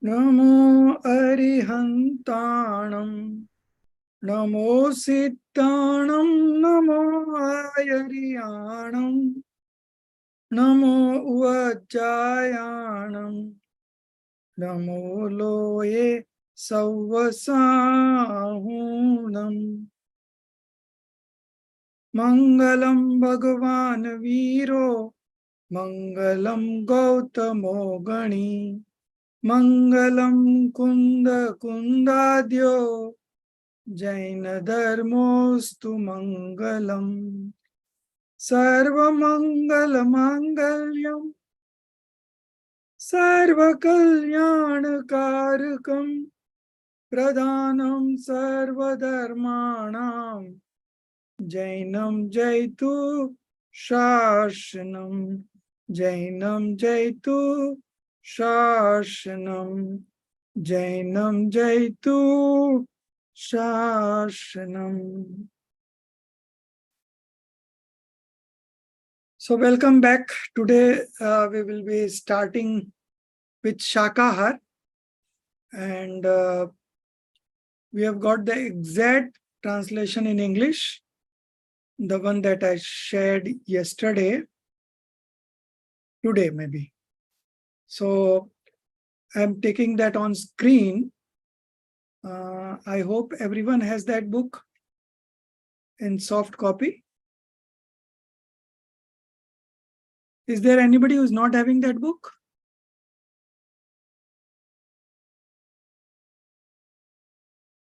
नमो अरिहन्ताणं नमो सिद्धाणं नमो आयर्याणं नमो उवज्जायाणं नमो लोये सव्वसाहूणम् मङ्गलं भगवान् वीरो मङ्गलं गौतमो गणी मङ्गलं कुन्द कुन्दाद्यो जैन धर्मोस्तु मङ्गलम् सर्वमङ्गलमाङ्गल्यं सर्वकल्याणकारकं प्रधानं सर्वधर्माणां जैनं जयतु शासनं जैनं जयतु शासनं जैनं जयतु शासनम. So welcome back. Today we will be starting with Shakahar, and we have got the exact translation in English, the one that I shared yesterday, today maybe. So I'm taking that on screen. I hope everyone has that book in soft copy. Is there anybody who's not having that book?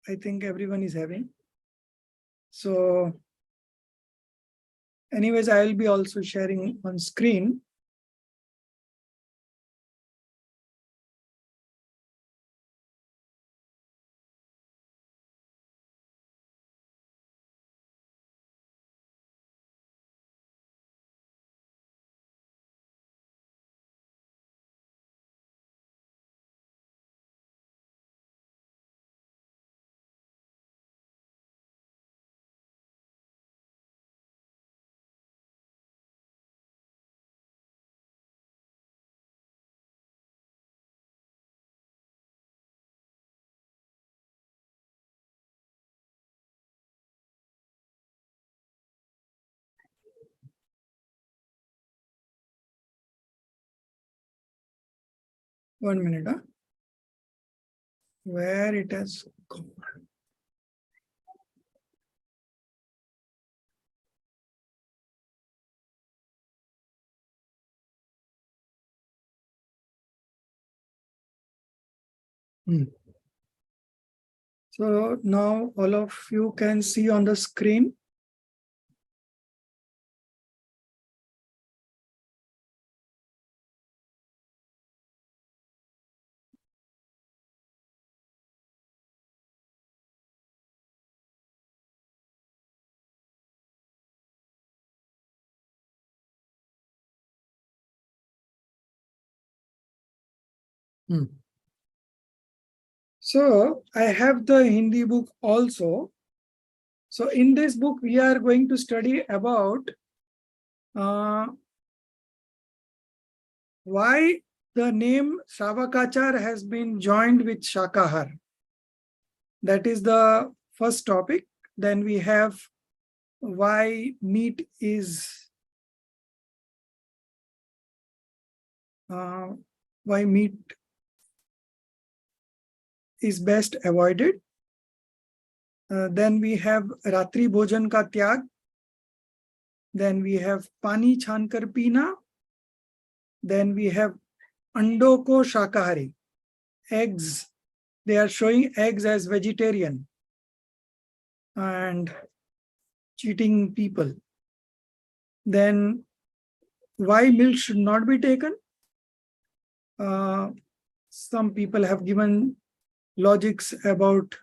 I think everyone is having. So anyways, I'll be also sharing on screen. One minute, huh? Where it has gone. So now all of you can see on the screen. So I have the Hindi book also. So in this book, we are going to study about why the name Sravakachar has been joined with Shakahar. That is the first topic. Then we have why meat is best avoided. Then we have Ratri Bhojan ka Tyag. Then we have Pani Chankar Pina. Then we have Ando ko Shakahari. Eggs. They are showing eggs as vegetarian and cheating people. Then why milk should not be taken? Some people have given logics about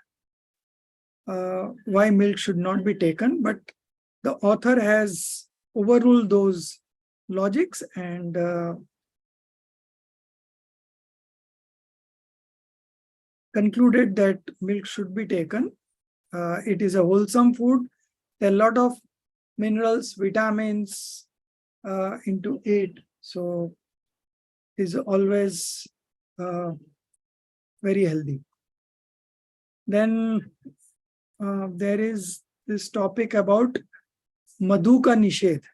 why milk should not be taken, but the author has overruled those logics and concluded that milk should be taken. It is a wholesome food. There are a lot of minerals, vitamins into it. So it is always very healthy. Then there is this topic about madhu ka nishedh.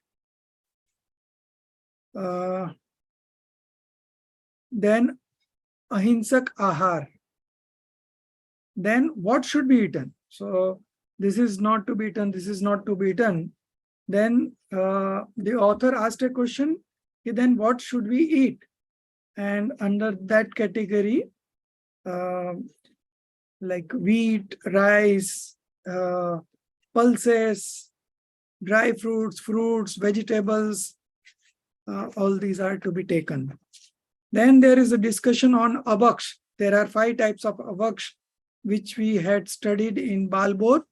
Then ahimsak ahar. Then what should be eaten? So this is not to be eaten, this is not to be eaten. Then the author asked a question, then what should we eat? And under that category, like wheat, rice, pulses, dry fruits, fruits, vegetables, all these are to be taken. Then there is a discussion on abaksh. There are 5 types of abaksh, which we had studied in Balbor.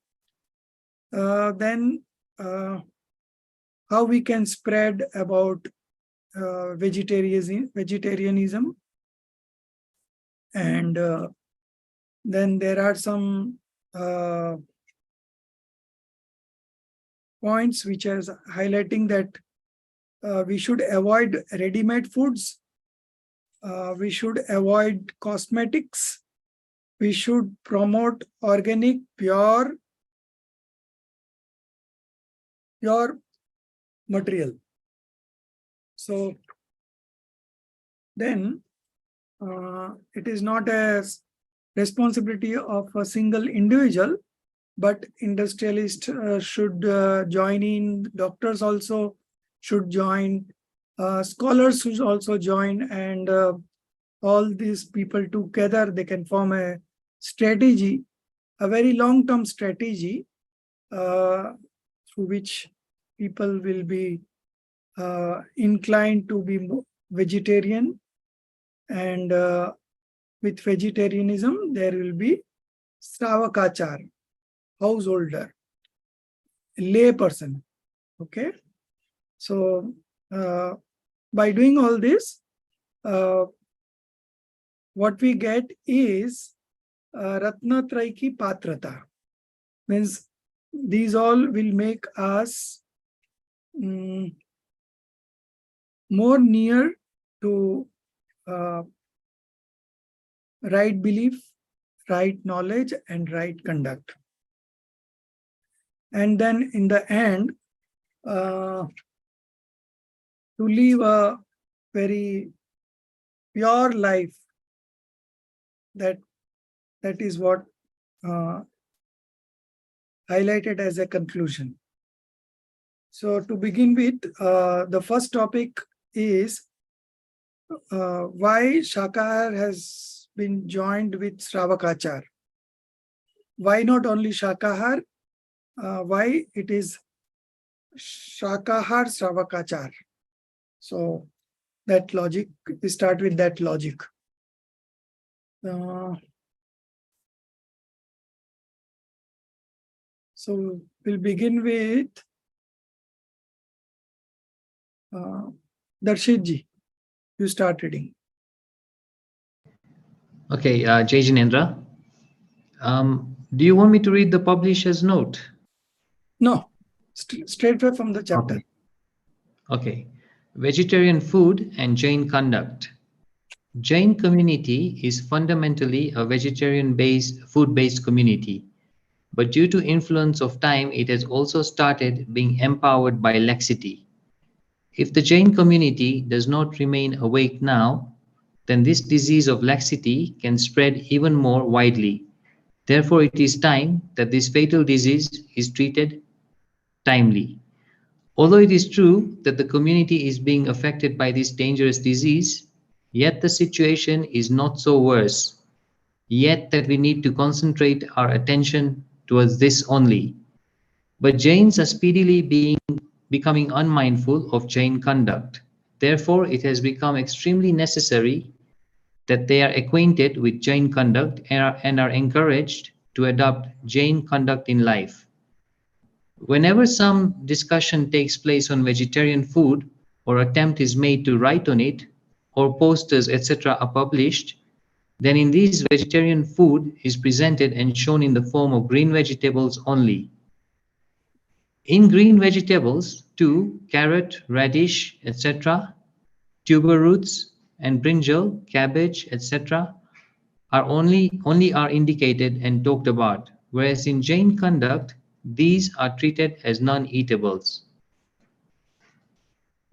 Then how we can spread about vegetarianism. And then there are some points which is highlighting that we should avoid ready-made foods. We should avoid cosmetics. We should promote organic, pure material. So then it is not a responsibility of a single individual, but industrialists should join in, doctors also should join, scholars should also join, and all these people together, they can form a strategy, a very long-term strategy through which people will be inclined to be vegetarian. And with vegetarianism, there will be Sravakachar, householder, lay person. Okay. So by doing all this, what we get is Ratnatrayi ki patrata. Means these all will make us more near to right belief, right knowledge, and right conduct. And then in the end, to live a very pure life, that is what highlighted as a conclusion. So to begin with, the first topic is why Shakahar has been joined with Sravakachar. Why not only Shakahar? Why it is Shakahar Sravakachar? So that logic, we start with that logic. So we'll begin with Darshit ji. You start reading. Okay, Jai Jinendra. Do you want me to read the publisher's note? No, straight away from the chapter. Okay. Vegetarian food and Jain conduct. Jain community is fundamentally a vegetarian-based, food-based community. But due to influence of time, it has also started being empowered by laxity. If the Jain community does not remain awake now, then this disease of laxity can spread even more widely. Therefore, it is time that this fatal disease is treated timely. Although it is true that the community is being affected by this dangerous disease, yet the situation is not so worse. Yet that we need to concentrate our attention towards this only. But Jains are speedily becoming unmindful of Jain conduct. Therefore, it has become extremely necessary that they are acquainted with Jain conduct and are encouraged to adopt Jain conduct in life. Whenever some discussion takes place on vegetarian food, or attempt is made to write on it, or posters, etc. are published, then in these vegetarian food is presented and shown in the form of green vegetables only. In green vegetables, too, carrot, radish, etc., tuber roots, and brinjal, cabbage, etc., only are indicated and talked about, whereas in Jain conduct, these are treated as non-eatables.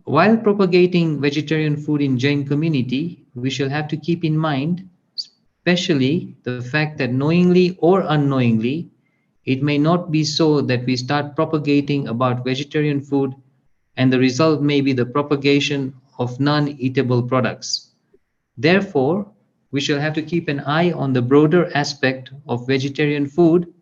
While propagating vegetarian food in Jain community, we shall have to keep in mind, especially the fact that knowingly or unknowingly, it may not be so that we start propagating about vegetarian food and the result may be the propagation of non-eatable products. Therefore, we shall have to keep an eye on the broader aspect of vegetarian food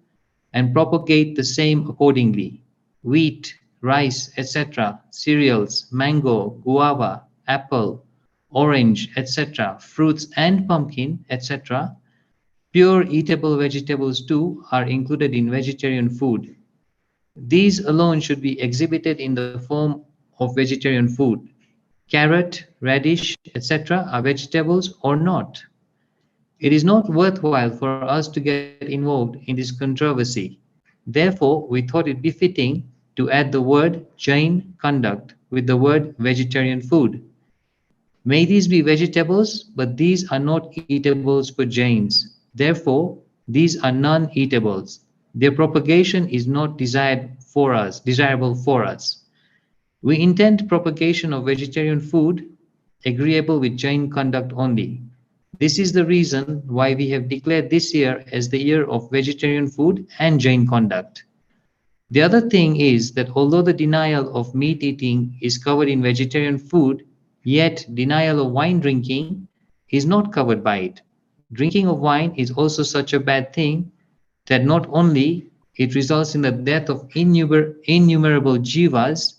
and propagate the same accordingly. Wheat, rice, etc., cereals, mango, guava, apple, orange, etc., fruits and pumpkin, etc., pure eatable vegetables too are included in vegetarian food. These alone should be exhibited in the form of vegetarian food. Carrot, radish, etc. are vegetables or not. It is not worthwhile for us to get involved in this controversy. Therefore, we thought it befitting to add the word Jain conduct with the word vegetarian food. May these be vegetables, but these are not eatables for Jains. Therefore, these are non-eatables. Their propagation is not desirable for us. We intend propagation of vegetarian food agreeable with Jain conduct only. This is the reason why we have declared this year as the year of vegetarian food and Jain conduct. The other thing is that although the denial of meat eating is covered in vegetarian food, yet denial of wine drinking is not covered by it. Drinking of wine is also such a bad thing that not only it results in the death of innumerable jivas,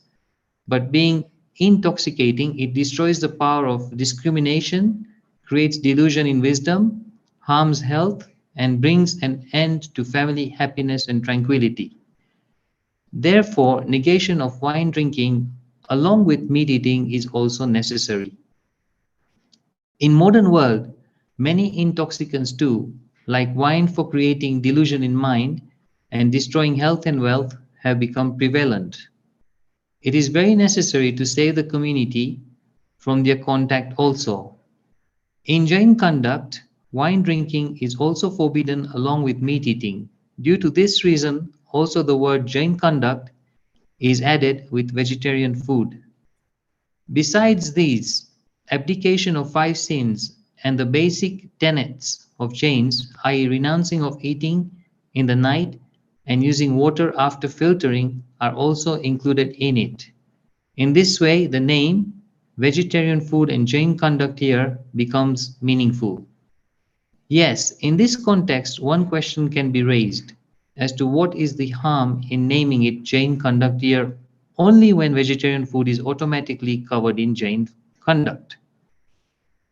but being intoxicating, it destroys the power of discrimination, creates delusion in wisdom, harms health, and brings an end to family happiness and tranquility. Therefore, negation of wine drinking along with meat eating is also necessary. In modern world, many intoxicants too, like wine for creating delusion in mind and destroying health and wealth, have become prevalent. It is very necessary to save the community from their contact also. In Jain conduct, wine drinking is also forbidden along with meat eating. Due to this reason, also the word Jain conduct is added with vegetarian food. Besides these, abdication of 5 sins and the basic tenets of Jains, i.e. renouncing of eating in the night and using water after filtering, are also included in it. In this way, the name vegetarian food and Jain conduct here becomes meaningful. Yes, in this context, one question can be raised as to what is the harm in naming it Jain conduct year only when vegetarian food is automatically covered in Jain conduct.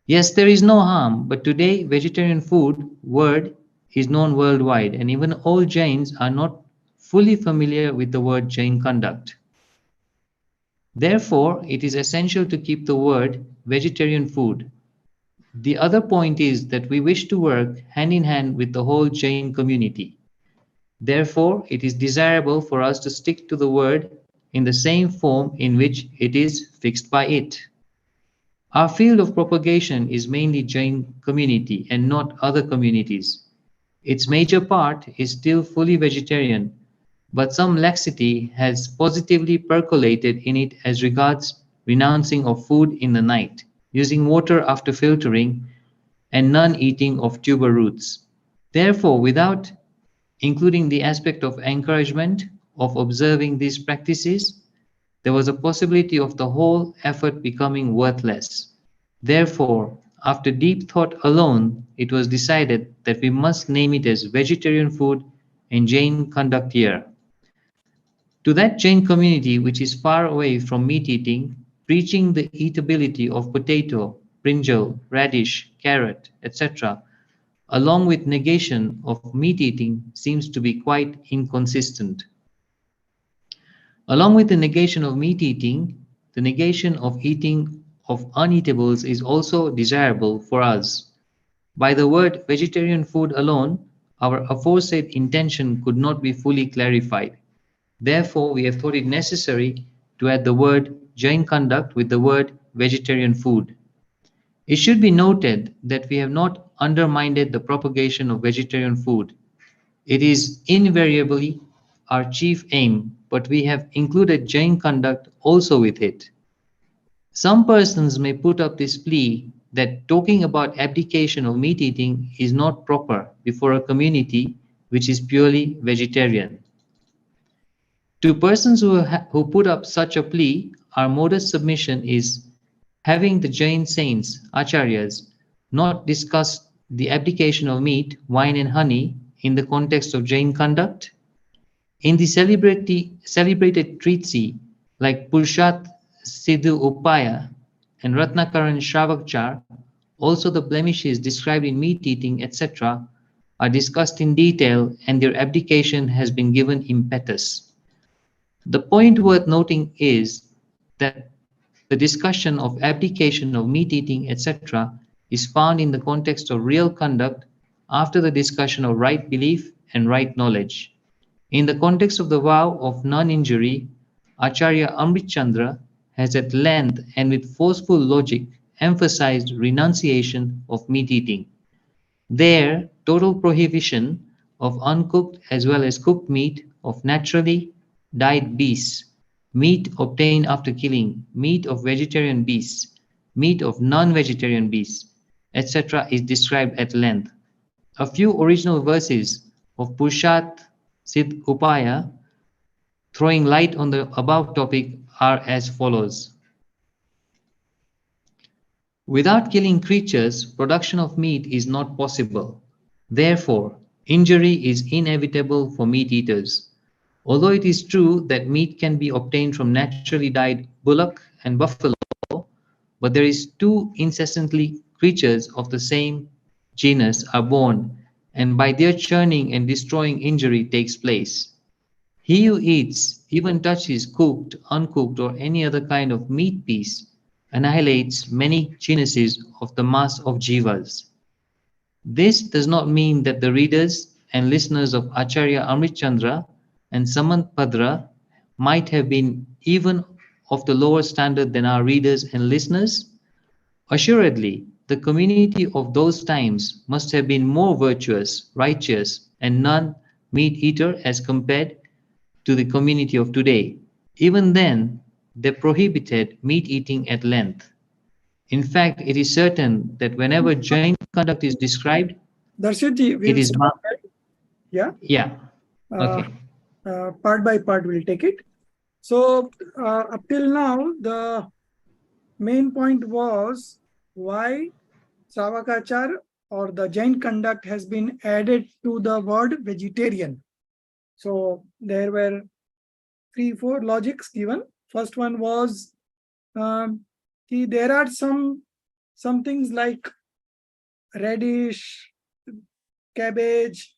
Yes, there is no harm, but today vegetarian food word is known worldwide and even all Jains are not fully familiar with the word Jain conduct. Therefore, it is essential to keep the word vegetarian food. The other point is that we wish to work hand in hand with the whole Jain community. Therefore, it is desirable for us to stick to the word in the same form in which it is fixed by it. Our field of propagation is mainly Jain community and not other communities. Its major part is still fully vegetarian, but some laxity has positively percolated in it as regards renouncing of food in the night, using water after filtering, and non-eating of tuber roots. Therefore, without including the aspect of encouragement of observing these practices, there was a possibility of the whole effort becoming worthless. Therefore, after deep thought alone, it was decided that we must name it as vegetarian food and Jain conduct year. To that Jain community which is far away from meat eating, preaching the eatability of potato, brinjal, radish, carrot, etc., along with negation of meat eating seems to be quite inconsistent. Along with the negation of meat eating, the negation of eating of uneatables is also desirable for us. By the word vegetarian food alone, our aforesaid intention could not be fully clarified. Therefore, we have thought it necessary to add the word Jain conduct with the word vegetarian food. It should be noted that we have not undermined the propagation of vegetarian food. It is invariably our chief aim, but we have included Jain conduct also with it. Some persons may put up this plea that talking about abdication of meat eating is not proper before a community which is purely vegetarian. To persons who put up such a plea, our modest submission is having the Jain saints, acharyas, not discussed the abdication of meat, wine, and honey in the context of Jain conduct? In the celebrated treatise like Purshat Siddhu Upaya and Ratnakaran Shravakchar, also the blemishes described in meat eating, etc., are discussed in detail and their abdication has been given impetus. The point worth noting is that the discussion of abdication of meat eating, etc., is found in the context of real conduct after the discussion of right belief and right knowledge. In the context of the vow of non-injury, Acharya Amritchandra has at length and with forceful logic emphasized renunciation of meat eating. There, total prohibition of uncooked as well as cooked meat of naturally died beasts, meat obtained after killing, meat of vegetarian beasts, meat of non-vegetarian beasts, etc. is described at length. A few original verses of Pushat Siddh Upaya throwing light on the above topic are as follows. Without killing creatures, production of meat is not possible. Therefore, injury is inevitable for meat eaters. Although it is true that meat can be obtained from naturally died bullock and buffalo, but there is two incessantly creatures of the same genus are born, and by their churning and destroying injury takes place. He who eats, even touches cooked, uncooked, or any other kind of meat piece, annihilates many genuses of the mass of jivas. This does not mean that the readers and listeners of Acharya Amritchandra and Samant Padra might have been even of the lower standard than our readers and listeners. Assuredly, the community of those times must have been more virtuous, righteous, and non-meat eater as compared to the community of today. Even then, they prohibited meat eating at length. In fact, it is certain that whenever Jain conduct is described, Darshitji, it we'll is start. Yeah. yeah. Uh, Okay. Part by part, we'll take it. So up till now, the main point was why Sravakachar or the Jain conduct has been added to the word vegetarian. So there were 3-4 logics given. First one was there are some things like radish, cabbage.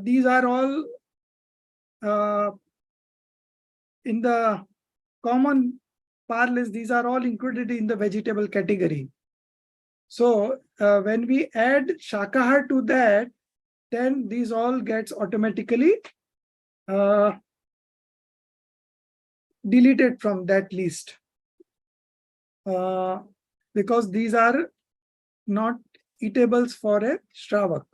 These are all in the common parlance. These are all included in the vegetable category. So when we add shakahar to that, then these all gets automatically deleted from that list because these are not eatables for a Shravak.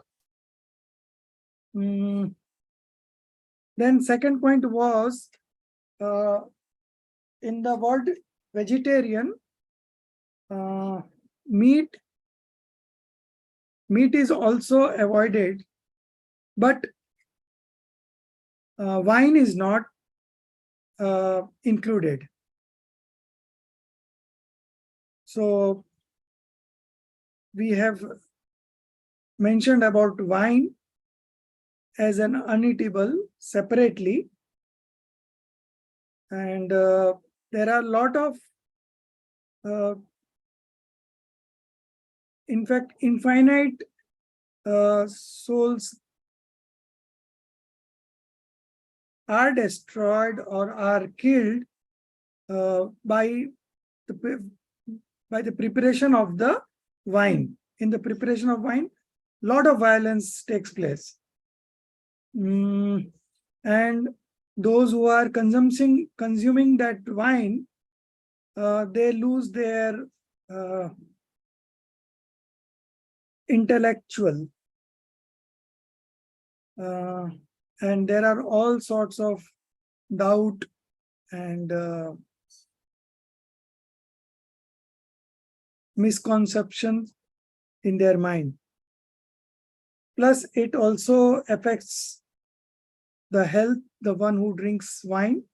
Then second point was in the word vegetarian, meat is also avoided, but wine is not included. So we have mentioned about wine as an uneatable separately, and there are a lot of in fact infinite souls are destroyed or are killed by the preparation of the wine. In the preparation of wine, lot of violence takes place. And those who are consuming that wine, they lose their intellectual. And there are all sorts of doubt and misconceptions in their mind. Plus, it also affects the health, the one who drinks wine.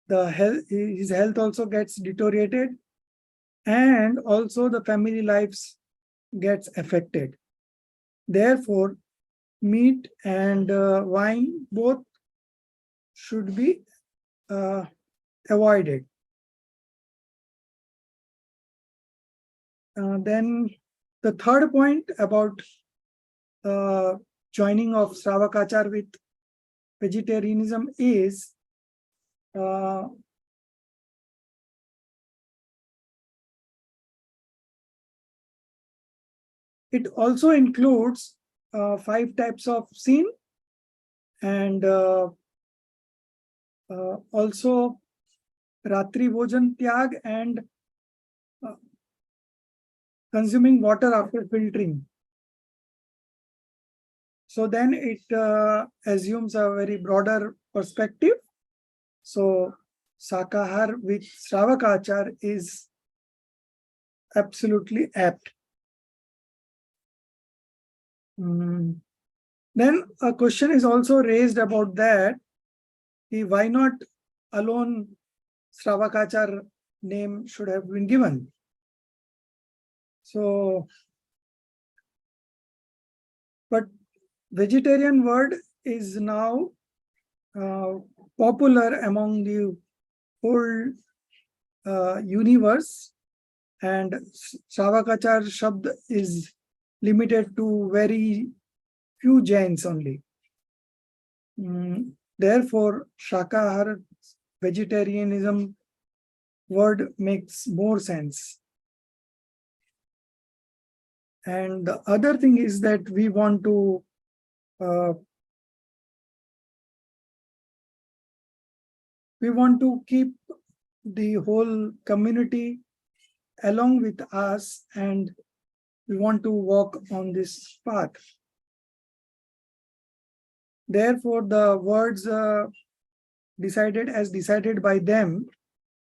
His health also gets deteriorated, and also the family lives gets affected. Therefore, meat and wine both should be avoided. Then the third point about joining of Sravakachar with vegetarianism is it also includes 5 types of sin, and also Ratri Bhojan Tyag and consuming water after filtering. So then it assumes a very broader perspective. So Sakahar with Sravakachar is absolutely apt. Then a question is also raised about that. Why not alone Sravakachar name should have been given? So, but vegetarian word is now popular among the whole universe, and Sravakachar Shabd is limited to very few Jains only. Therefore, Shakahar vegetarianism word makes more sense. And the other thing is that we want to keep the whole community along with us, and we want to walk on this path. Therefore, the words decided by them,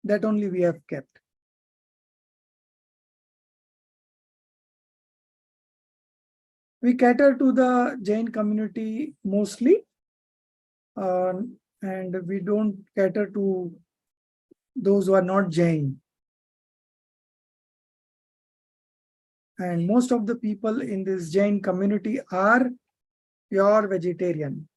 that only we have kept. We cater to the Jain community mostly, and we don't cater to those who are not Jain. And most of the people in this Jain community are pure vegetarian.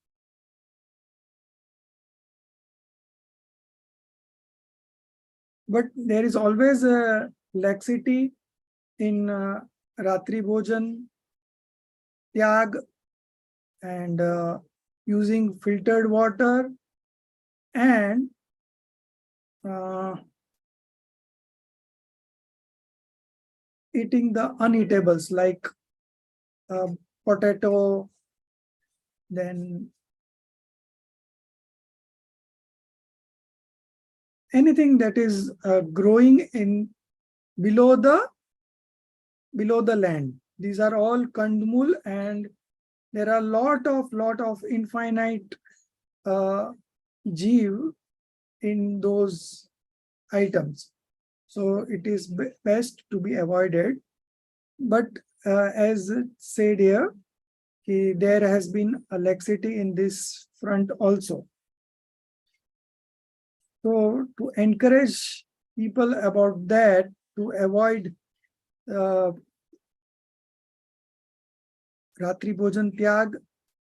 But there is always a laxity in Ratri Bhojan, Tyag, and using filtered water, and eating the uneatables like potato, then anything that is growing in below the land. These are all kandmul, and there are lot of infinite jeev in those items. So it is best to be avoided. But as said here, there has been a laxity in this front also. So to encourage people about that, to avoid Ratri Bhojan Tyag,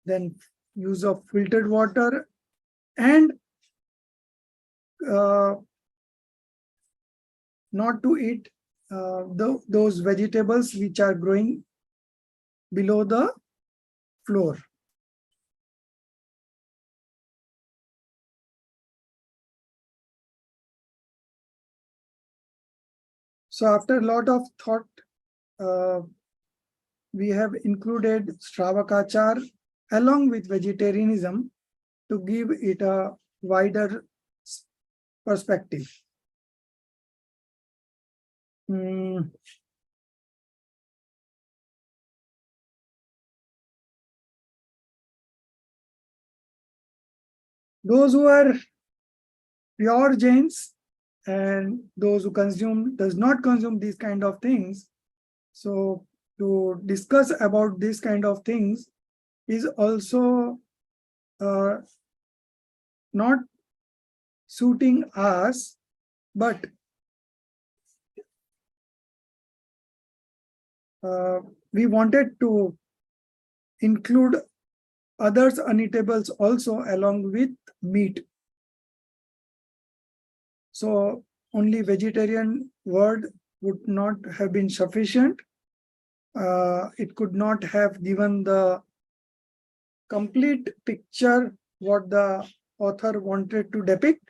then use of filtered water, and not to eat those vegetables which are growing below the floor. So after a lot of thought, we have included Sravakachar along with vegetarianism to give it a wider perspective. Those who are pure Jains and those who does not consume these kind of things. So to discuss about these kind of things is also not suiting us, but we wanted to include others uneatables also along with meat. So only vegetarian word would not have been sufficient. It could not have given the complete picture what the author wanted to depict.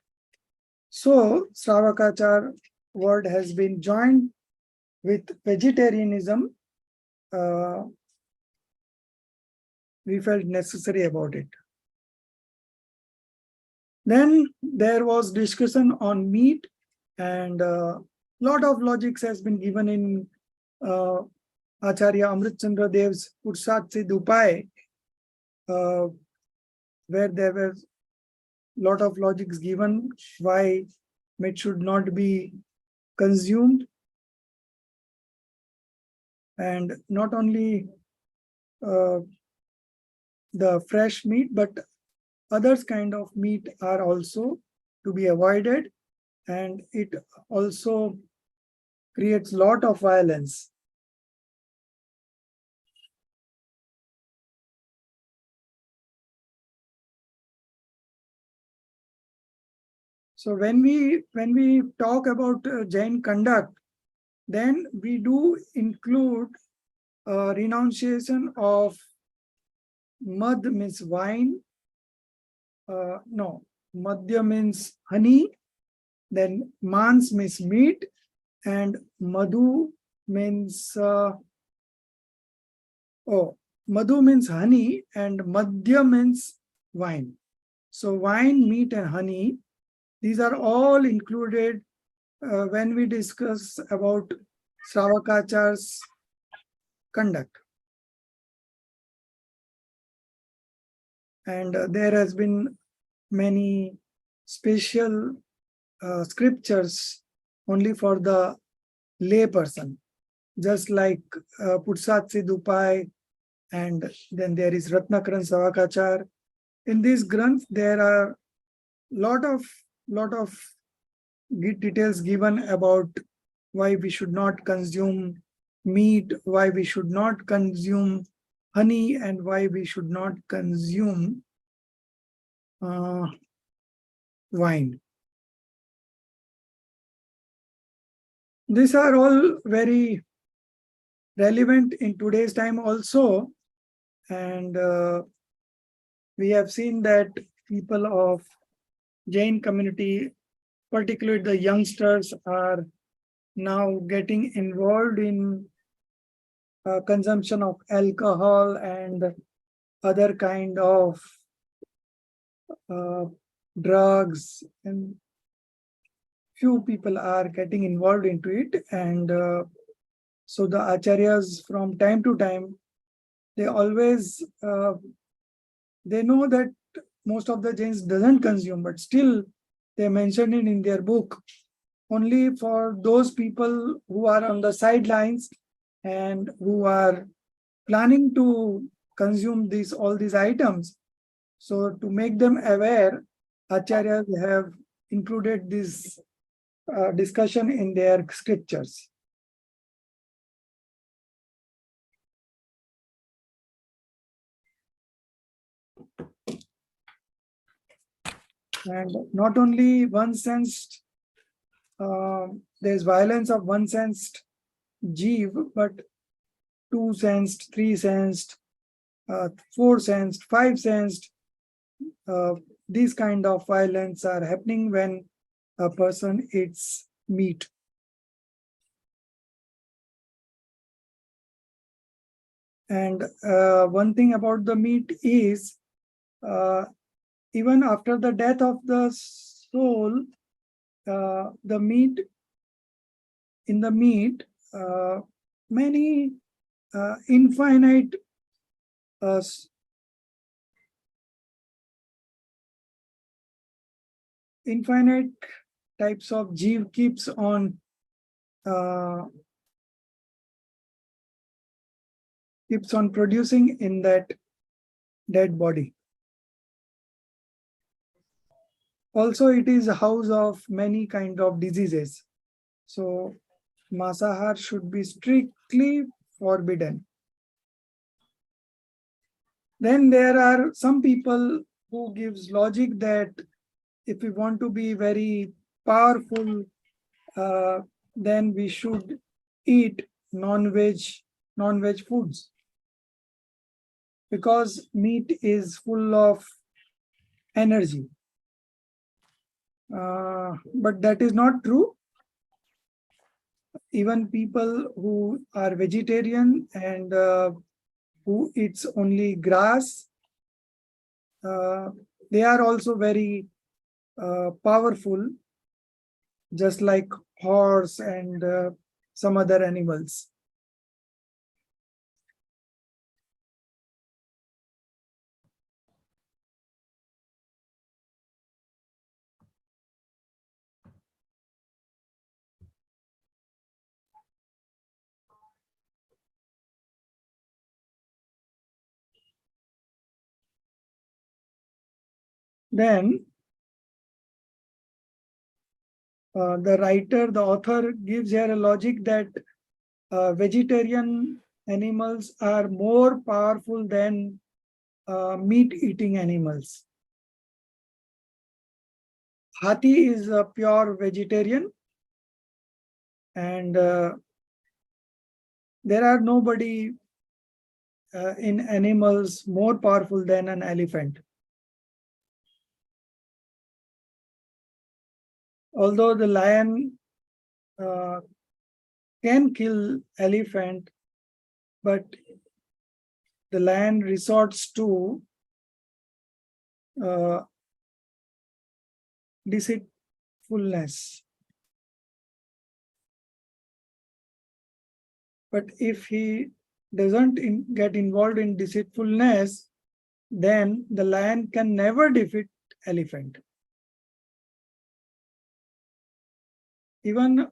So Sravakachar word has been joined with vegetarianism. We felt necessary about it. Then there was discussion on meat, and lot of logics has been given in Acharya Amrit Chandra Dev's Pursat Se Dupai, where there were lot of logics given why meat should not be consumed. And not only the fresh meat, but others kind of meat are also to be avoided, and it also creates lot of violence. So when we talk about Jain conduct, then we do include renunciation of mad means wine. No, madhya means honey. Then mans means meat, and madhu means madhu means honey, and madhya means wine. So wine, meat, and honey, these are all included when we discuss about Sravakachar's conduct. And there has been many special scriptures only for the lay person, just like Pursat Se Dupai, and then there is Ratnakaran Savakachar. In these granths, there are lot of details given about why we should not consume meat, why we should not consume honey, and why we should not consume wine. These are all very relevant in today's time also, and we have seen that people of Jain community, particularly the youngsters, are now getting involved in consumption of alcohol and other kind of drugs, and few people are getting involved into it. And so the acharyas from time to time, they always they know that most of the Jains doesn't consume, but still they mention it in their book only for those people who are on the sidelines and who are planning to consume all these items. So to make them aware, acharyas have included this discussion in their scriptures. And not only one sensed, there's violence of one sensed jeev, but two sensed, three sensed, four sensed, five sensed. These kind of violence are happening when a person eats meat. And one thing about the meat is, even after the death of the soul, the meat, in the meat, many infinite infinite types of jeev keeps on producing in that dead body. Also, it is a house of many kind of diseases. So Masahar should be strictly forbidden. Then there are some people who gives logic that if we want to be very powerful, then we should eat non-veg foods, because meat is full of energy. But that is not true. Even people who are vegetarian and who eats only grass, they are also very powerful, just like horse and some other animals. Then the author gives here a logic that vegetarian animals are more powerful than meat-eating animals. Hathi is a pure vegetarian, and there are nobody in animals more powerful than an elephant. Although the lion can kill elephant, but the lion resorts to deceitfulness. But if he doesn't get involved in deceitfulness, then the lion can never defeat elephant. Even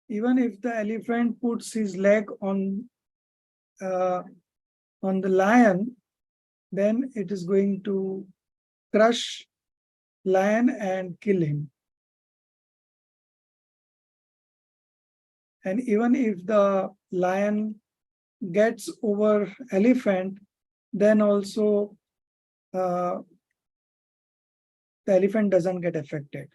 if the elephant puts his leg on the lion, then it is going to crush lion and kill him. And even if the lion gets over elephant, then also the elephant doesn't get affected.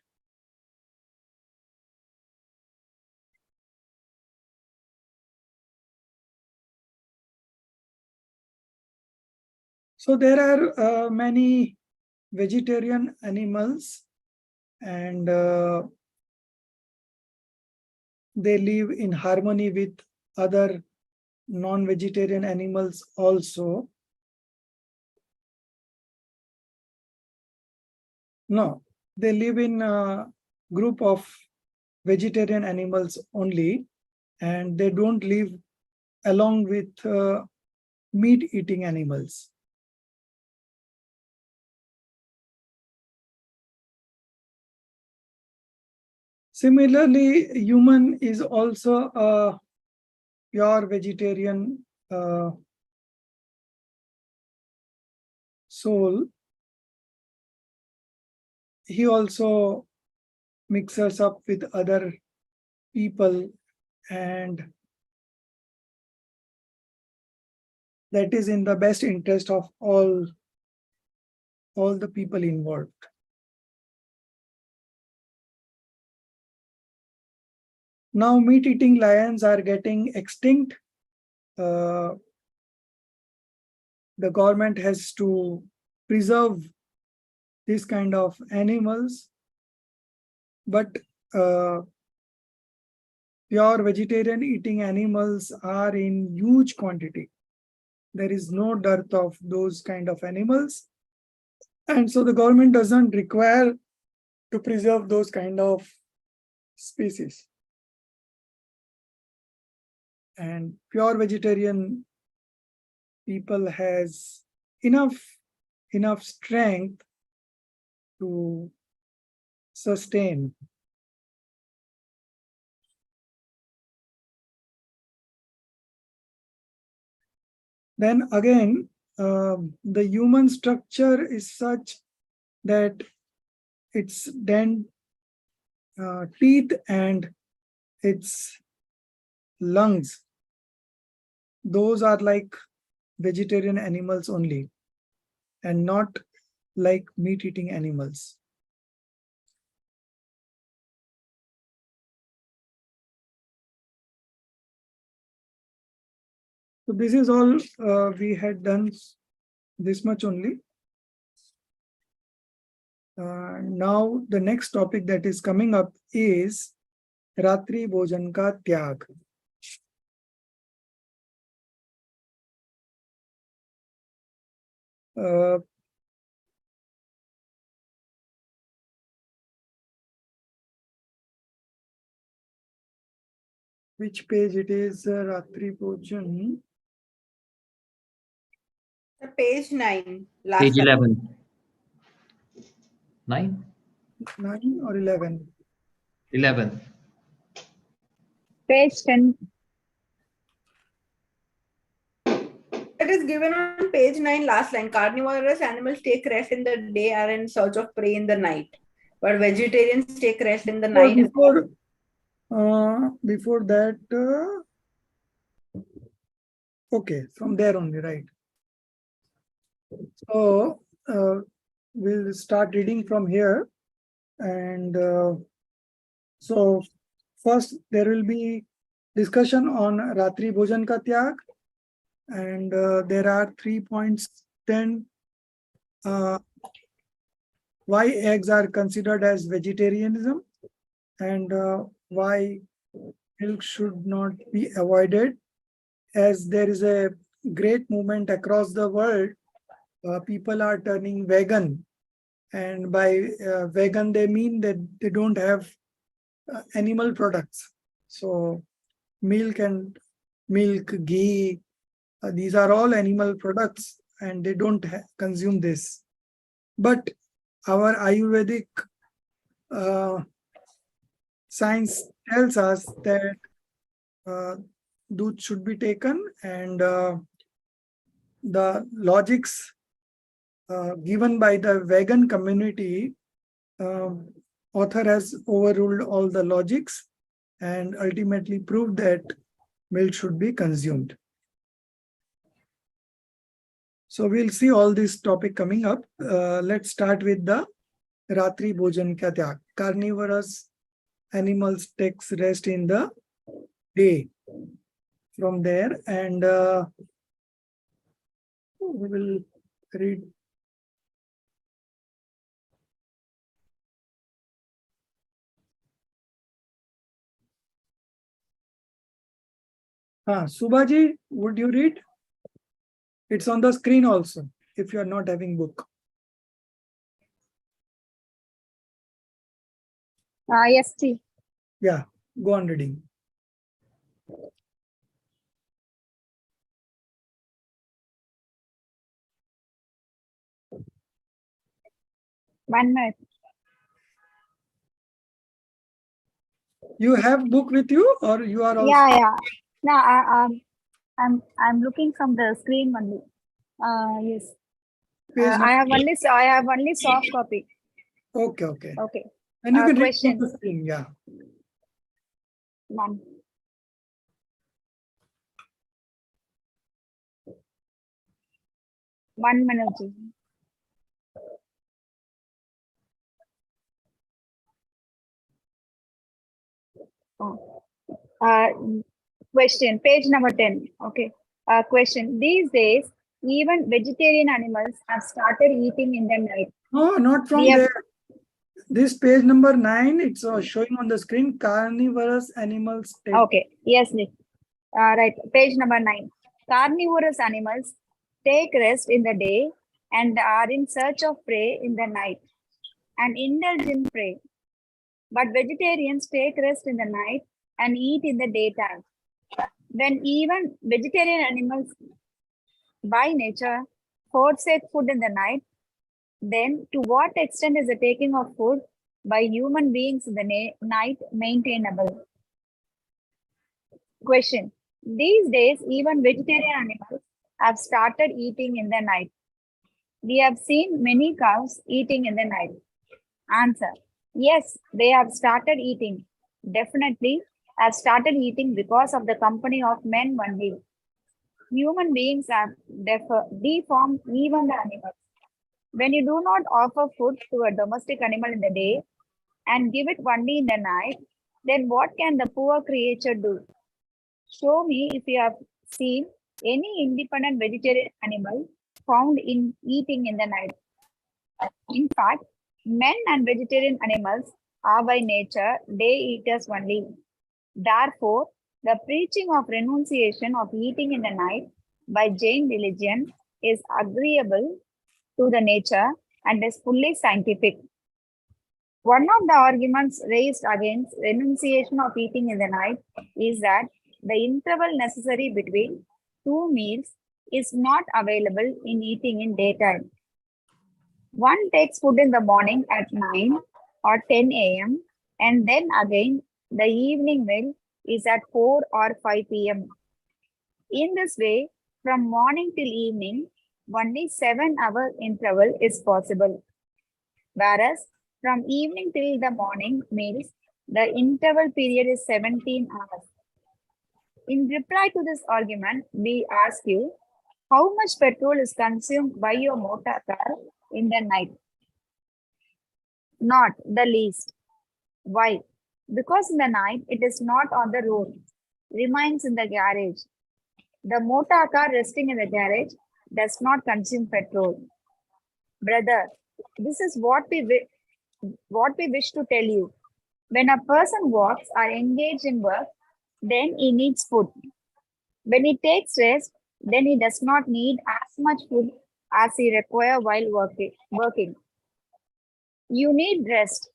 So there are many vegetarian animals, and they live in harmony with other non-vegetarian animals also. No, they live in a group of vegetarian animals only, and they don't live along with meat-eating animals. Similarly, human is also a pure vegetarian soul. He also mixes up with other people, and that is in the best interest of all the people involved. Now, meat-eating lions are getting extinct. The government has to preserve this kind of animals, but pure vegetarian eating animals are in huge quantity. There is no dearth of those kind of animals, and so the government doesn't require to preserve those kind of species. And pure vegetarian people has enough strength to sustain. Then again, the human structure is such that its teeth and its lungs, those are like vegetarian animals only and not like meat-eating animals. So this is all we had done this much only. Now the next topic that is coming up is Ratri Bhojan Ka Tyag. Which page it is? Ratri Bhojan. Page 9. Last Page line. 11. 9? 9 or 11? 11. Page 10. It is given on page 9, last line. Carnivorous animals take rest in the day, are in search of prey in the night. But vegetarians take rest in the night. Before that, okay, from there only, right? So we'll start reading from here. And so first there will be discussion on Ratri Bhojan Ka Tyag. And there are 3 points. Then why eggs are considered as vegetarianism, and why milk should not be avoided, as there is a great movement across the world. People are turning vegan, and by vegan they mean that they don't have animal products. So milk, ghee, these are all animal products, and they don't consume this. But our Ayurvedic science tells us that doodh should be taken, and the logics given by the vegan community, author has overruled all the logics and ultimately proved that milk should be consumed. So we'll see all this topic coming up. Let's start with the Ratri Bhojan Ka Tyag. Carnivorous animals takes rest in the day. From there, and we will read. Subhaji, would you read? It's on the screen also, if you are not having book. Yes, see. Yeah, go on reading. One minute. You have book with you, or you are also? Yeah. No, I'm looking from the screen only. Yes. I have only soft copy. Okay. Okay. And you can read question. from the screen, yeah. One minute. Ji. Question, page number 10. Okay. Question. These days, even vegetarian animals have started eating in the night. No, not from there. This page number 9, it's showing on the screen. Carnivorous animals take. Okay. Yes, Nick. Right. Page number 9. Carnivorous animals take rest in the day and are in search of prey in the night and indulge in prey. But vegetarians take rest in the night and eat in the daytime. When even vegetarian animals by nature forsake food in the night, then to what extent is the taking of food by human beings in the night maintainable? Question. These days, even vegetarian animals have started eating in the night. We have seen many cows eating in the night. Answer. Yes, they have started eating. Definitely have started eating because of the company of men only. Human beings have deformed even the animals. When you do not offer food to a domestic animal in the day and give it only in the night, then what can the poor creature do? Show me if you have seen any independent vegetarian animal found in eating in the night. In fact, men and vegetarian animals are by nature day eaters only. Therefore, the preaching of renunciation of eating in the night by Jain religion is agreeable to the nature and is fully scientific. One of the arguments raised against renunciation of eating in the night is that the interval necessary between two meals is not available in eating in daytime. One takes food in the morning at 9 or 10 a.m. and then again the evening meal is at 4 or 5 p.m. In this way, from morning till evening, only 7-hour interval is possible. Whereas from evening till the morning meals, the interval period is 17 hours. In reply to this argument, we ask you, how much petrol is consumed by your motor car in the night? Not the least. Why? Because in the night, it is not on the road, remains in the garage. The motor car resting in the garage does not consume petrol. Brother, this is what we wish to tell you. When a person walks or engaged in work, then he needs food. When he takes rest, then he does not need as much food as he requires while working. You need rest.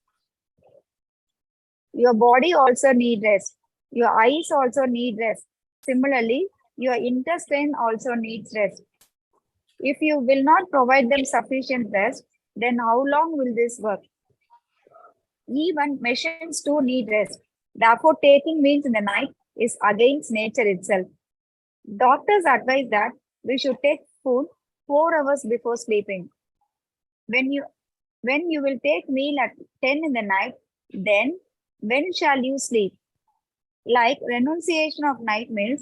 Your body also needs rest. Your eyes also need rest. Similarly, your intestine also needs rest. If you will not provide them sufficient rest, then how long will this work? Even machines too need rest. Therefore, taking meals in the night is against nature itself. Doctors advise that we should take food 4 hours before sleeping. When you will take meal at 10 in the night, then when shall you sleep? Like renunciation of night meals,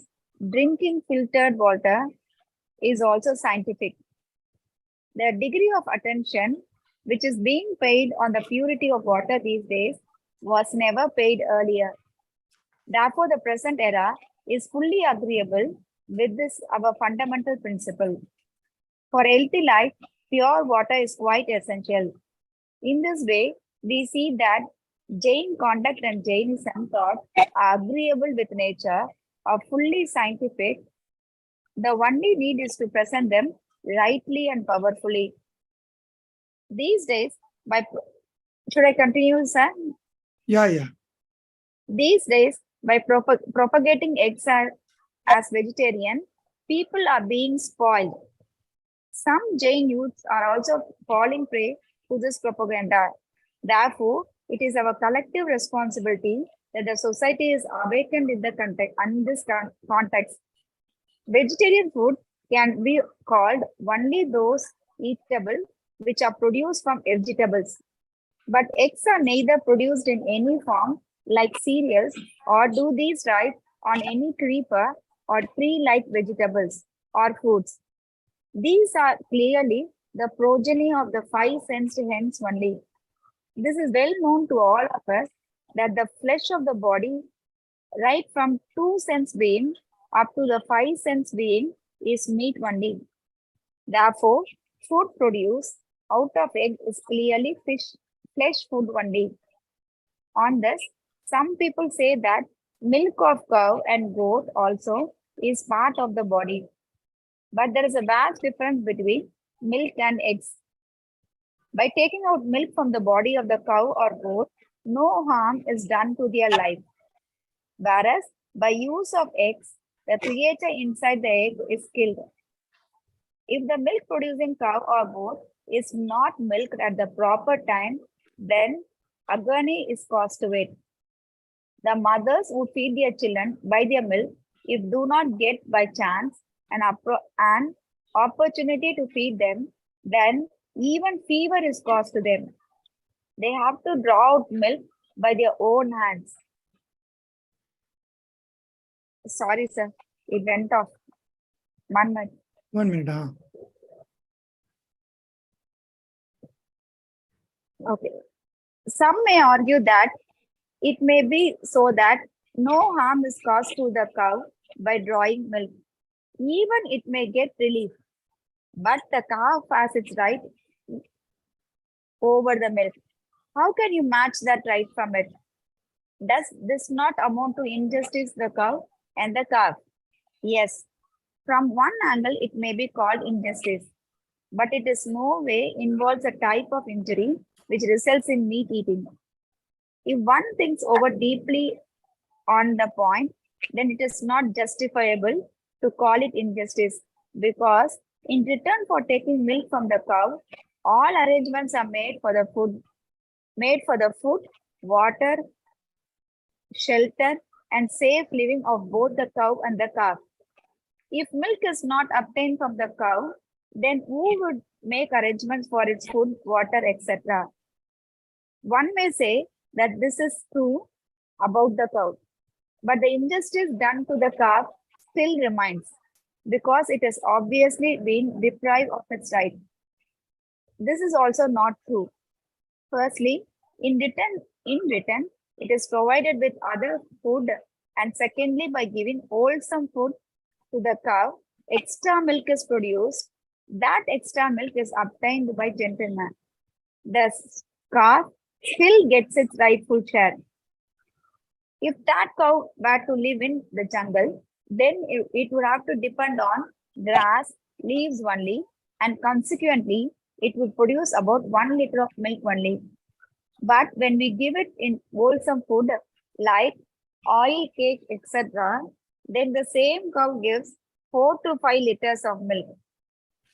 drinking filtered water is also scientific. The degree of attention which is being paid on the purity of water these days was never paid earlier. Therefore, the present era is fully agreeable with this our fundamental principle. For healthy life, pure water is quite essential. In this way, we see that Jain conduct and Jainism thought are agreeable with nature, are fully scientific. The only need is to present them rightly and powerfully. These days, should I continue, sir? Yeah. These days, by propagating eggs as vegetarian, people are being spoiled. Some Jain youths are also falling prey to this propaganda. Therefore, it is our collective responsibility that the society is awakened in this context. Vegetarian food can be called only those eatable which are produced from vegetables. But eggs are neither produced in any form like cereals or do these thrive on any creeper or tree-like vegetables or foods. These are clearly the progeny of the 5-sensed hens only. This is well known to all of us that the flesh of the body, right from 2-sense being up to the 5-sense being, is meat only. Therefore, food produced out of egg is clearly flesh food only. On this, some people say that milk of cow and goat also is part of the body. But there is a vast difference between milk and eggs. By taking out milk from the body of the cow or goat, no harm is done to their life. Whereas, by use of eggs, the creature inside the egg is killed. If the milk-producing cow or goat is not milked at the proper time, then agony is caused to it. The mothers would feed their children by their milk if do not get by chance an opportunity to feed them, then even fever is caused to them. They have to draw out milk by their own hands. Sorry, sir. It went off. 1 minute. 1 minute. Huh? Okay. Some may argue that it may be so that no harm is caused to the cow by drawing milk. Even it may get relief, but the calf has its right over the milk. How can you match that right from it? Does this not amount to injustice the cow and the calf? Yes. From one angle, it may be called injustice, but it is no way involves a type of injury which results in meat eating. If one thinks over deeply on the point, then it is not justifiable to call it injustice, because in return for taking milk from the cow, all arrangements are made for the food, water, shelter, and safe living of both the cow and the calf. If milk is not obtained from the cow, then who would make arrangements for its food, water, etc.? One may say that this is true about the cow, but the injustice done to the calf still remains, because it has obviously been deprived of its right. This is also not true. Firstly, in return, it is provided with other food, and secondly, by giving wholesome food to the cow, extra milk is produced. That extra milk is obtained by gentleman. The calf still gets its rightful share. If that cow were to live in the jungle, then it would have to depend on grass, leaves only, and consequently, it would produce about 1 liter of milk only. But when we give it in wholesome food like oil, cake, etc., then the same cow gives 4 to 5 liters of milk.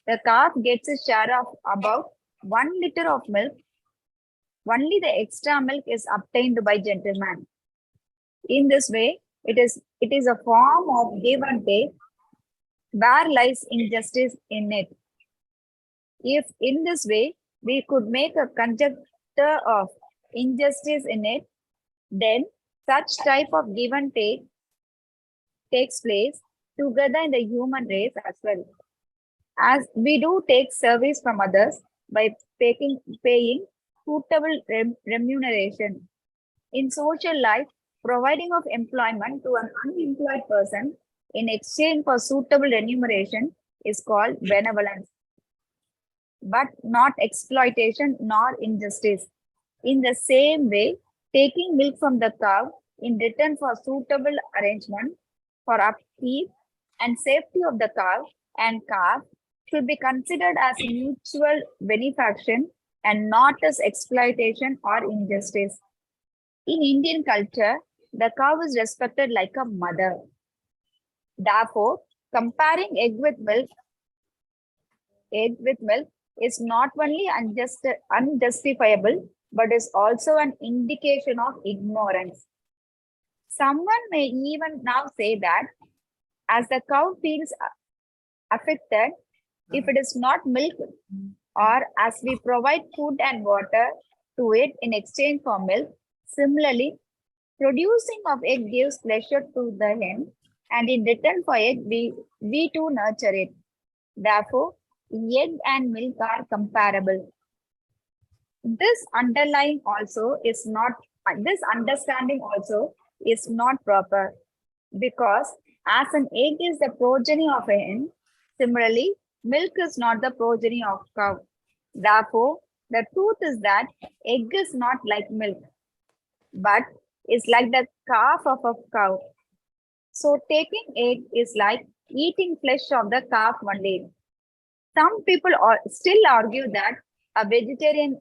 The calf gets a share of about 1 liter of milk. Only the extra milk is obtained by gentleman. In this way, it is a form of give and take, where lies injustice in it. If in this way we could make a conjecture of injustice in it, then such type of give and take takes place together in the human race as well. As we do take service from others by paying suitable remuneration. In social life, providing of employment to an unemployed person in exchange for suitable remuneration is called benevolence, but not exploitation nor injustice. In the same way, taking milk from the cow in return for suitable arrangement for upkeep and safety of the cow and calf should be considered as mutual benefaction and not as exploitation or injustice. In Indian culture, the cow is respected like a mother. Therefore, comparing egg with milk is not only unjustifiable, but is also an indication of ignorance. Someone may even now say that as the cow feels affected if it is not milk, or as we provide food and water to it in exchange for milk, similarly, producing of egg gives pleasure to the hen, and in return for egg, we too nurture it. Therefore, egg and milk are comparable. This understanding also is not proper, because as an egg is the progeny of a hen, similarly, milk is not the progeny of cow. Therefore, the truth is that egg is not like milk, but is like the calf of a cow. So taking egg is like eating flesh of the calf only. Some people still argue that a vegetarian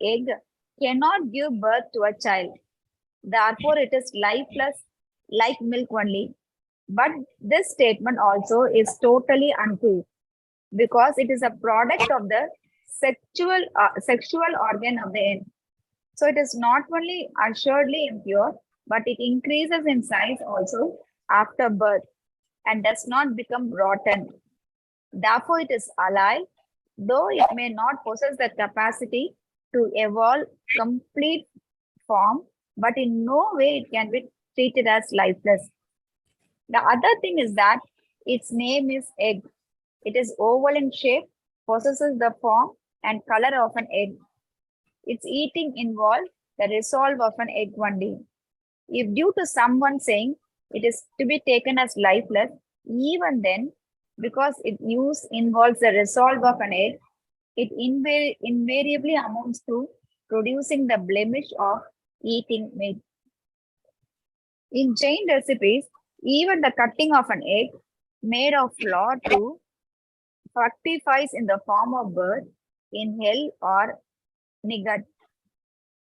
egg cannot give birth to a child. Therefore, it is lifeless like milk only. But this statement also is totally untrue, because it is a product of the sexual organ of the hen. So it is not only assuredly impure, but it increases in size also after birth and does not become rotten. Therefore, it is alive, though it may not possess the capacity to evolve complete form, but in no way it can be treated as lifeless. The other thing is that its name is egg. It is oval in shape, possesses the form and color of an egg. Its eating involves the resolve of an egg only. If due to someone saying it is to be taken as lifeless, even then, because its use involves the resolve of an egg, it invariably amounts to producing the blemish of eating meat. In Jain recipes, even the cutting of an egg made of flour too fructifies in the form of bird in hell or nigat.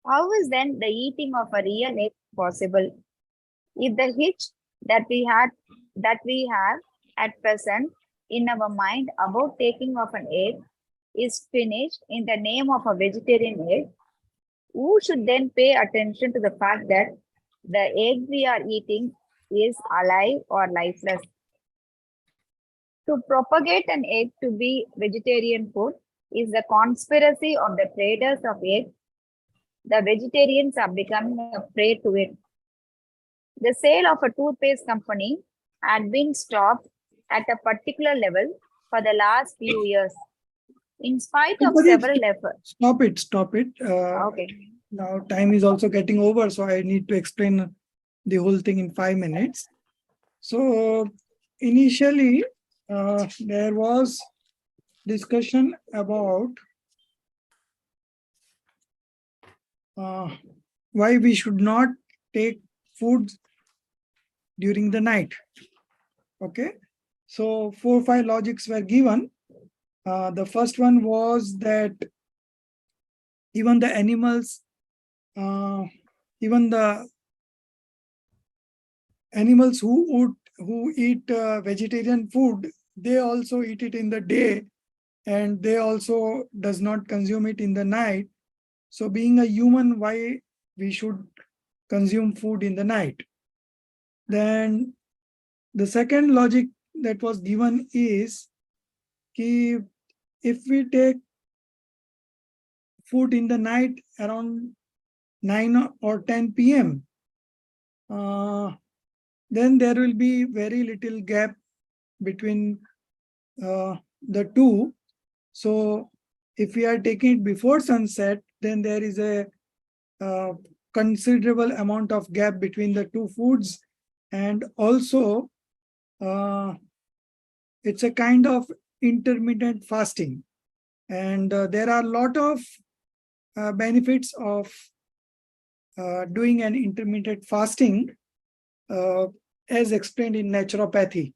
How is then the eating of a real egg possible? If the hitch that we have at present in our mind about taking of an egg is finished in the name of a vegetarian egg, who should then pay attention to the fact that the egg we are eating is alive or lifeless? To propagate an egg to be vegetarian food is the conspiracy of the traders of eggs. The vegetarians are becoming a prey to it. The sale of a toothpaste company had been stopped at a particular level for the last few years. In spite of several efforts. Stop it. Okay. Now time is also getting over, so I need to explain the whole thing in 5 minutes. So initially, there was discussion about why we should not take food during the night. Okay, so 4 or 5 logics were given. The first one was that even the animals, even the animals who eat vegetarian food, they also eat it in the day, and they also does not consume it in the night. So being a human, why we should consume food in the night? Then the second logic that was given is if we take food in the night around 9 or 10 p.m., then there will be very little gap between the two. So if we are taking it before sunset, then there is a considerable amount of gap between the two foods. And also, it's a kind of intermittent fasting. And there are a lot of benefits of doing an intermittent fasting as explained in naturopathy.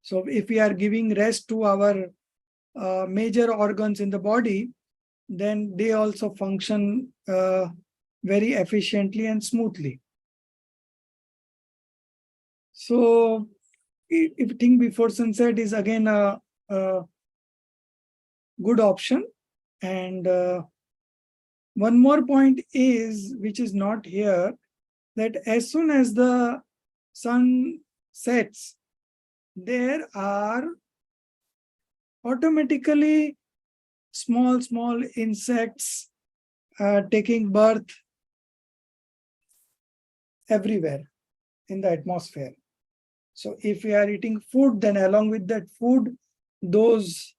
So if we are giving rest to our major organs in the body, then they also function very efficiently and smoothly. So eating before sunset is again a good option. And one more point is, which is not here, that as soon as the sun sets, there are automatically small insects taking birth everywhere in the atmosphere. So if we are eating food, then along with that food, those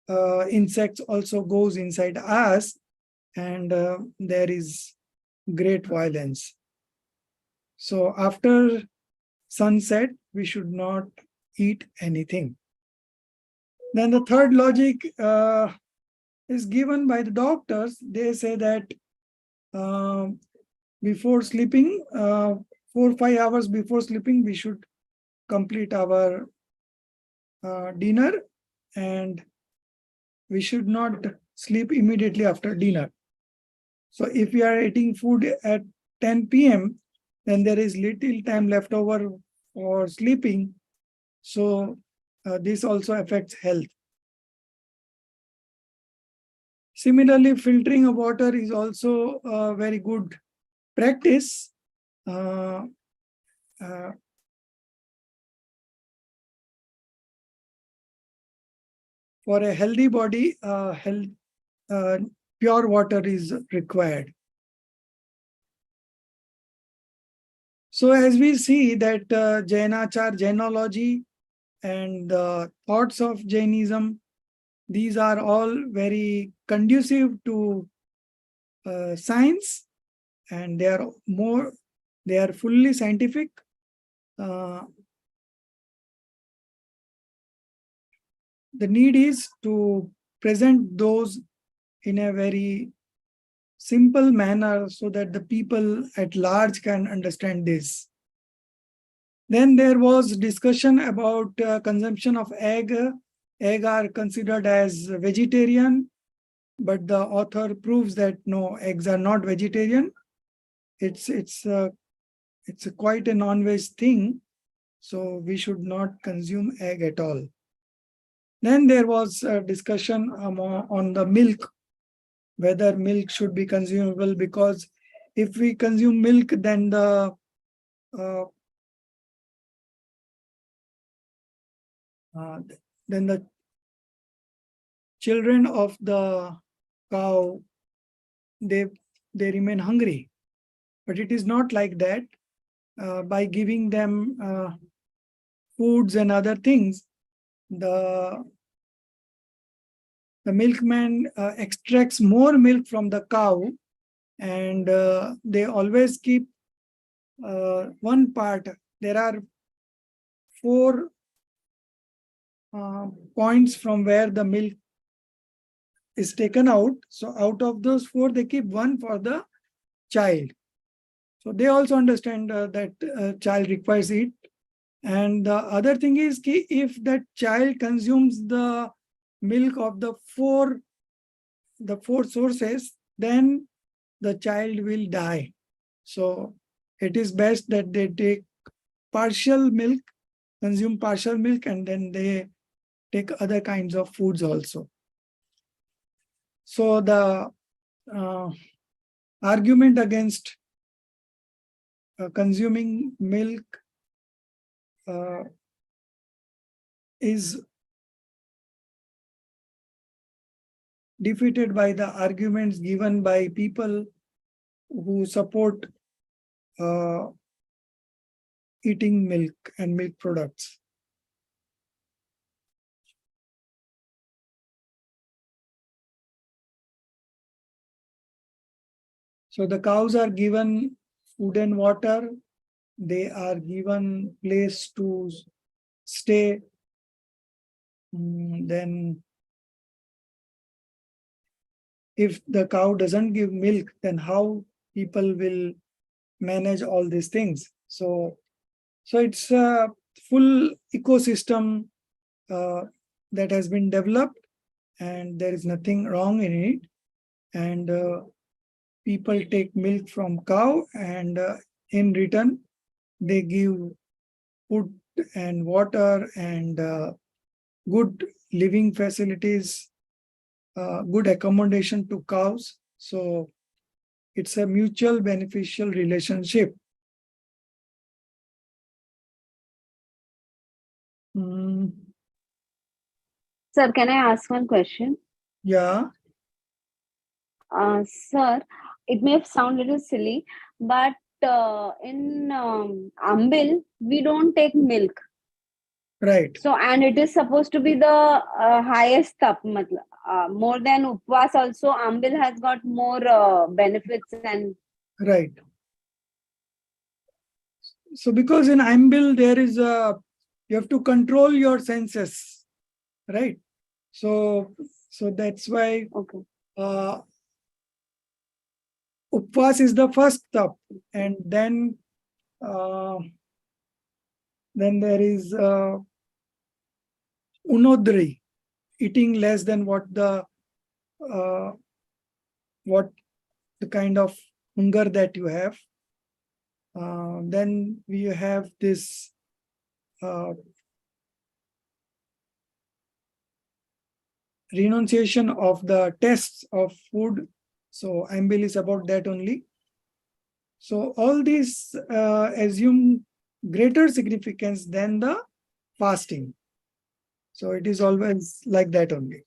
insects also goes inside us, and there is great violence. So after sunset, we should not eat anything. Then the third logic is given by the doctors. They say that before sleeping, 4 or 5 hours before sleeping, we should complete our dinner, and we should not sleep immediately after dinner. So if we are eating food at 10 p.m., then there is little time left over for sleeping. So this also affects health. Similarly, filtering of water is also a very good practice. Uh, for a healthy body, pure water is required. So as we see that Jainachar, Jainology and the thoughts of Jainism, these are all very conducive to science, and they are fully scientific. The need is to present those in a very simple manner so that the people at large can understand this. Then there was discussion about consumption of egg. Egg are considered as vegetarian, but the author proves that no, eggs are not vegetarian. It's quite a non-veg thing, so we should not consume egg at all. Then there was a discussion on the milk, whether milk should be consumable, because if we consume milk, then the children of the cow, they remain hungry. But it is not like that. By giving them foods and other things, the milkman extracts more milk from the cow, and they always keep one part. There are 4 points from where the milk is taken out. So out of those 4, they keep 1 for the child. So they also understand that child requires it. And the other thing is, if that child consumes the milk of the four sources, then the child will die. So it is best that they take partial milk, consume partial milk, and then they take other kinds of foods also. So the argument against consuming milk is defeated by the arguments given by people who support eating milk and milk products. So the cows are given food and water. They are given place to stay. Then if the cow doesn't give milk, then how people will manage all these things? So it's a full ecosystem that has been developed, and there is nothing wrong in it. And people take milk from cow, and in return, they give food and water and good living facilities, good accommodation to cows. So it's a mutual beneficial relationship. Sir, can I ask one question? Yeah. Sir, it may sound a little silly, but in Ambil, we don't take milk. Right. So, and it is supposed to be the highest tap, more than Upvas also, Ambil has got more benefits and... Right. So because in Ambil, there is you have to control your senses, right? So that's why Upvas is the first tap, and then there is Unodri, eating less than what the kind of hunger that you have. Then we have this renunciation of the tests of food. So Ambil is about that only. So all these assume greater significance than the fasting. So it is always like that only.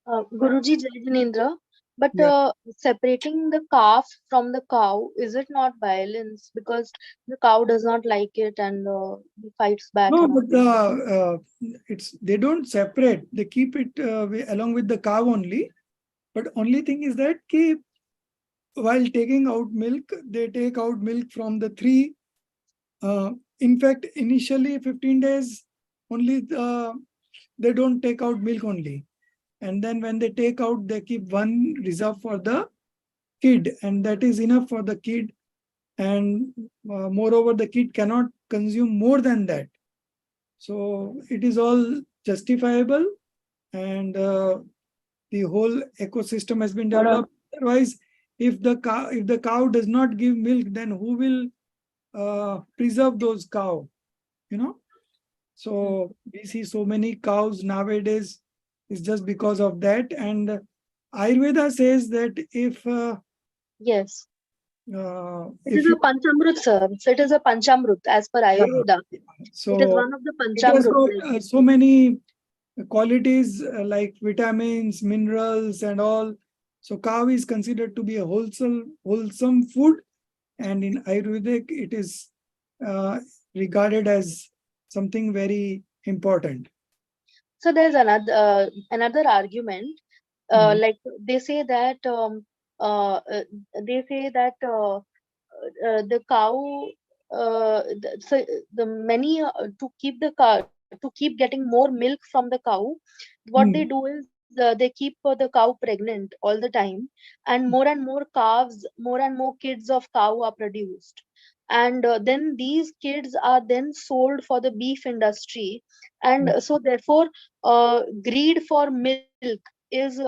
Guruji Jai Jinendra, but Yeah. separating the calf from the cow, is it not violence? Because the cow does not like it and he fights back No, and all. but it's they don't separate. They keep it along with the cow only. But only thing is that while taking out milk, they take out milk from the three. In fact, initially 15 days only they don't take out milk only. And then when they take out, they keep one reserve for the kid, and that is enough for the kid. And moreover, the kid cannot consume more than that. So it is all justifiable, and the whole ecosystem has been developed. Otherwise, if the cow does not give milk, then who will preserve those cow? You know. So we see so many cows nowadays. It's just because of that. And Ayurveda says that Yes. It if is you a Panchamrut, sir. So it is a Panchamrut as per Ayurveda. It is so one of the it has Panchamrut. so many qualities like vitamins, minerals, and all. So cow is considered to be a wholesome food, and in Ayurvedic it is regarded as something very important. So there's another argument. Mhm. Like they say that uh, uh, the cow so the many to keep the cow to keep getting more milk from the cow, what they Hmm. do is they keep the cow pregnant all the time, and more calves, more and more kids of cow are produced, and then these kids are then sold for the beef industry, and so therefore greed for milk is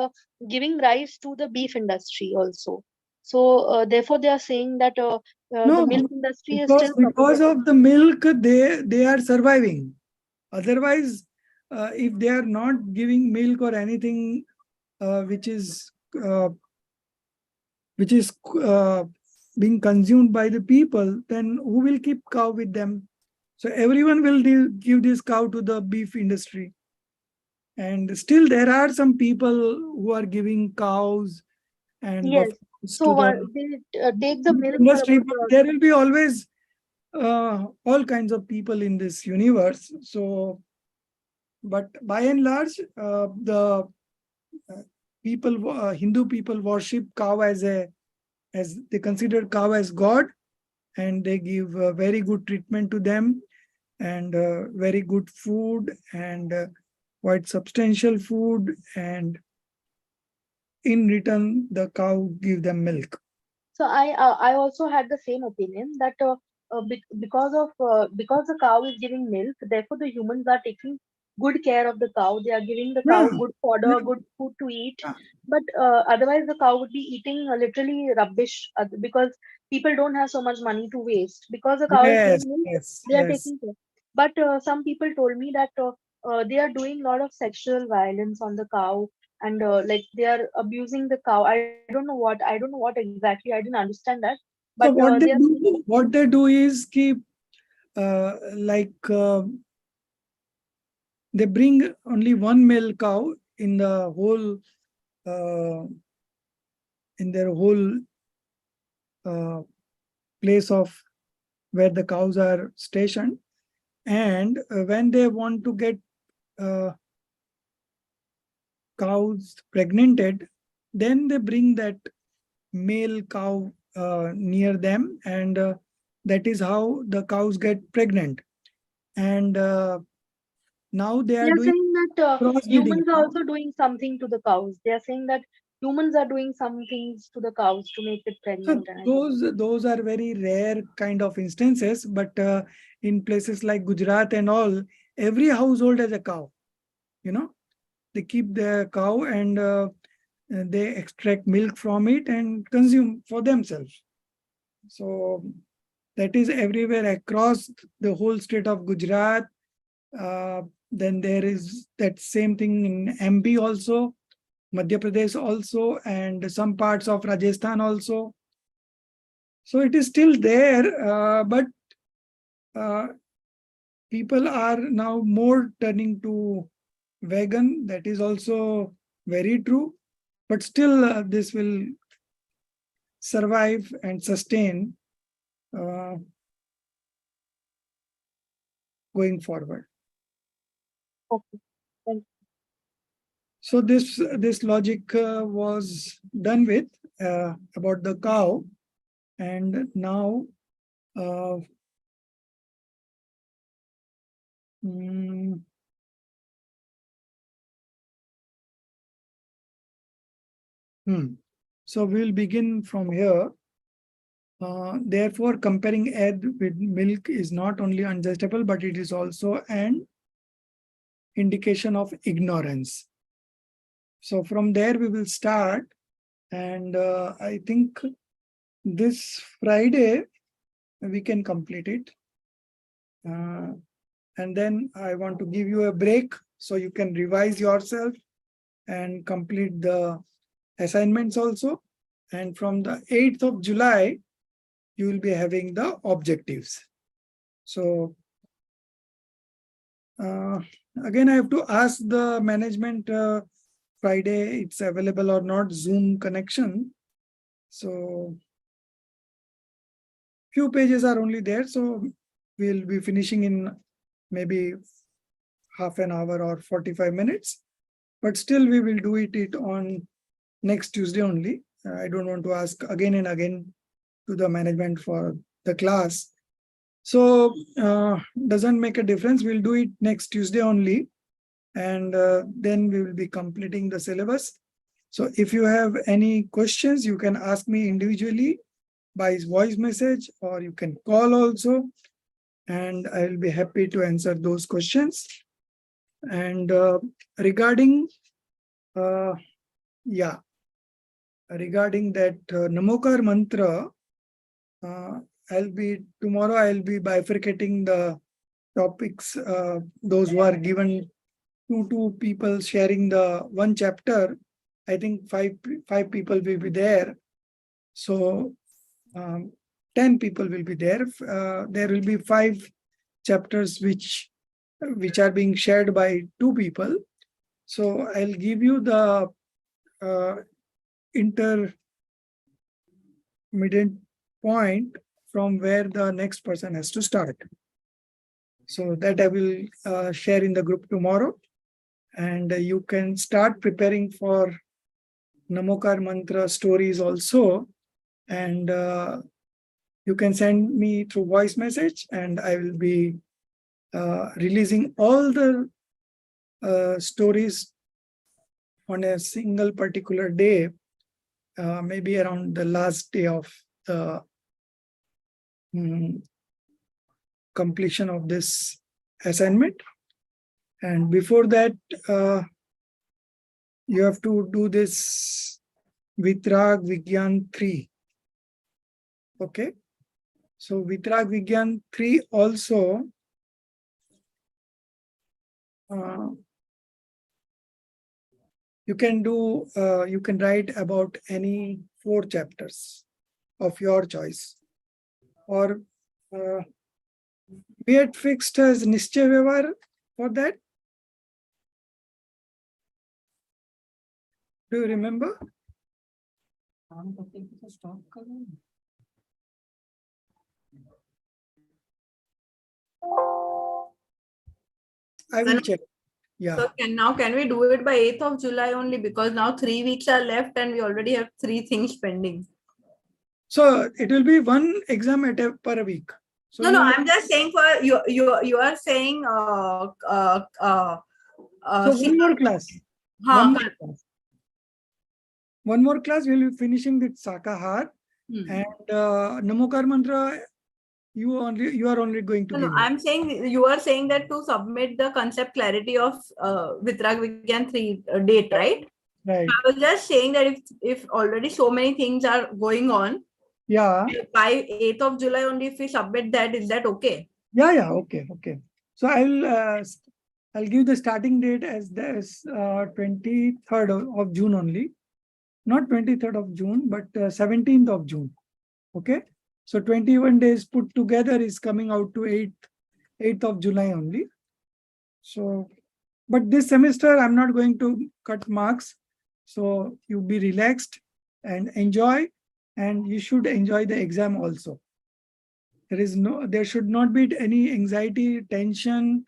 giving rise to the beef industry also. So therefore they are saying that the milk No, industry is because still because propagating. of the milk, they are surviving. Otherwise, if they are not giving milk or anything which is uh, which is being consumed by the people, then who will keep cow with them? So everyone will give this cow to the beef industry. And still there are some people who are giving cows and Yes. buffaloes So to the they take the milk for industry, about but there will be always all kinds of people in this universe. So, but by and large, the Hindu people worship cow as they consider cow as God, and they give very good treatment to them, and very good food, and quite substantial food, and in return the cow give them milk. So I also had the same opinion that because the cow is giving milk, therefore the humans are taking good care of the cow. They are giving the cow Yeah, good yeah, fodder, good food to eat. yeah. But otherwise, the cow would be eating literally rubbish because people don't have so much money to waste. Because the cow is Yes, giving milk, yes, they are yes. taking care. But some people told me that they are doing a lot of sexual violence on the cow, and like they are abusing the cow. I don't know what exactly. I didn't understand that, but So they are saying, what they do is keep like they bring only one male cow in the whole uh, in their whole uh, place of where the cows are stationed, and when they want to get uh, cows pregnanted, then they bring that male cow near them, and that is how the cows get pregnant. And now they they are are doing saying that crossbreeding. humans are also doing something to the cows. They are saying that humans are doing some things to the cows to make it So pregnant, and I don't know. those are very rare kind of instances, but in places like Gujarat and all, every household has a cow. You know, they keep their cow, and they extract milk from it and consume for themselves. So that is everywhere across the whole state of Gujarat. Then there is that same thing in MP also. Madhya Pradesh also, and some parts of Rajasthan also. So it is still there, but people are now more turning to vegan. That is also very true. But still, this will survive and sustain going forward. Okay. Thank you. So this logic was done with about the cow, and now so we'll begin from here. Therefore, comparing egg with milk is not only unjustifiable, but it is also an indication of ignorance. So from there we will start, and I think this Friday we can complete it. And then I want to give you a break so you can revise yourself and complete the assignments also. And from the 8th of July, you will be having the objectives. So again, I have to ask the management Friday it's available or not, Zoom connection. So few pages are only there, so we'll be finishing in maybe half an hour or 45 minutes, but still we will do it on next Tuesday only. I don't want to ask again and again to the management for the class. So doesn't make a difference. We'll do it next Tuesday only, and then we will be completing the syllabus. So if you have any questions, you can ask me individually by voice message, or you can call also, and I will be happy to answer those questions. And regarding regarding that Namokar mantra, tomorrow I'll be bifurcating the topics, those who are given two people sharing the one chapter. I think five people will be there. So 10 people will be there. There will be 5 chapters which are being shared by 2 people. So I'll give you the intermediate point from where the next person has to start. So that I will share in the group tomorrow, and you can start preparing for Namokar mantra stories also, and you can send me through voice message, and I will be releasing all the stories on a single particular day, maybe around the last day of the completion of this assignment. And before that, you have to do this Vitrag Vigyan 3. Okay. So Vitrag Vigyan 3 also you can write about any 4 chapters of your choice, or be it fixed as Nischay Vyavahar for that. Do you remember? I will check. Yeah. So can we do it by 8th of July only, because now 3 weeks are left and we already have 3 things pending. So it will be 1 exam per week. So No, I'm just saying for you are saying so one more class. One more class we'll be finishing with Sakahar, and Namokar mantra you are only going to No, I'm saying you are saying that to submit the concept clarity of Vitrag Vigyan 3 date, right? Right. I was just saying that if already so many things are going on, yeah, by 8th of July only, if we submit that, is that okay? Yeah, okay. So I'll give the starting date as this 23rd of June only. Not 23rd of June, but 17th of June. Okay. So 21 days put together is coming out to 8th of July only. So, but this semester I'm not going to cut marks. So you be relaxed and enjoy, and you should enjoy the exam also. There should not be any anxiety, tension,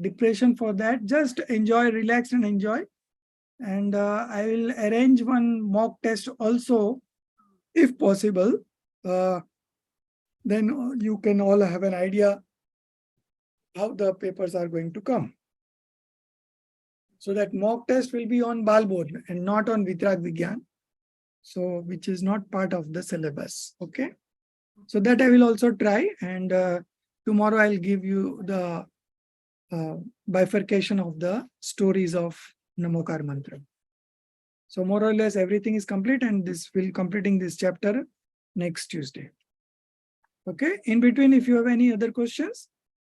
depression for that. Just enjoy, relax and enjoy. And I will arrange one mock test also, if possible. Then you can all have an idea how the papers are going to come. So that mock test will be on Balboard and not on Vitrag Vigyan. So which is not part of the syllabus. Okay. So that I will also try, and tomorrow I'll give you the bifurcation of the stories of Namokar Mantra. So more or less everything is complete, and this will completing this chapter next Tuesday. Okay. In between, if you have any other questions,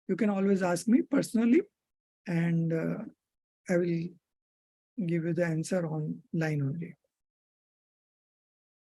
you can always ask me personally, and I will give you the answer online only.